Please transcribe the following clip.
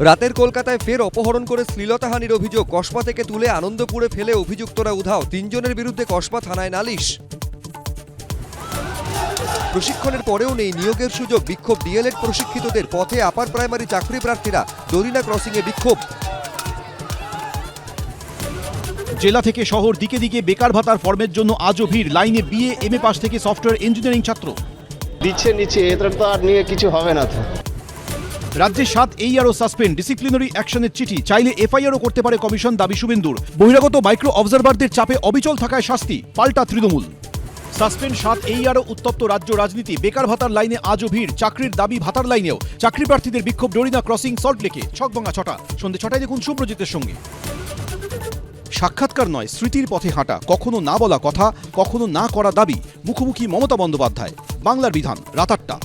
রাতের কলকাতায় ফের অপহরণ করে শ্লীলতাহানির অভিযোগ। কসবা থেকে তুলে আনন্দপুরে ফেলে অভিযুক্তরা উধাও। ৩ জনের বিরুদ্ধে কসবা থানায় নালিশ। প্রশিক্ষণের পরেও নেই নিয়োগের সুযোগ। বিক্ষোভ ডিএলএড প্রশিক্ষিতদের। পথে আপার প্রাইমারি চাকরি প্রার্থীরা। দরিনা ক্রসিংয়ে বিক্ষোভ। জেলা থেকে শহর দিকে দিকে বেকার ভাতার ফর্মের জন্য আজও ভিড়। লাইনে বিএ এমএ পাস থেকে সফটওয়্যার ইঞ্জিনিয়ারিং ছাত্র। দিচ্ছে নিচ্ছে, এটা তো আর নিয়ে কিছু হবে না তো। রাজ্যে 7 AERO সাসপেন্ড। ডিসিপ্লিনারি অ্যাকশনের চিঠি। চাইলে এফআইআরও করতে পারে কমিশন, দাবি শুভেন্দুর। বহিরাগত মাইক্রো অবজারভারদের চাপে অবিচল থাকায় শাস্তি, পাল্টা তৃণমূল। Suspend 7 AERO। উত্তপ্ত রাজ্য রাজনীতি। বেকার ভাতার লাইনে আজও ভিড়। চাকরির দাবি ভাতার লাইনেও। চাকরি প্রার্থীদের বিক্ষোভ ডরিনা ক্রসিং, সল্টলেকে। ছকভাঙা ছটা। সন্ধ্যে 6টায় দেখুন শুভ্রজিতের সঙ্গে। সাক্ষাৎকার নয়, স্মৃতির পথে হাঁটা। কখনো না বলা কথা, কখনো না করা দাবি। মুখোমুখি মমতা বন্দ্যোপাধ্যায়। বাংলার বিধান, রাত 8টা।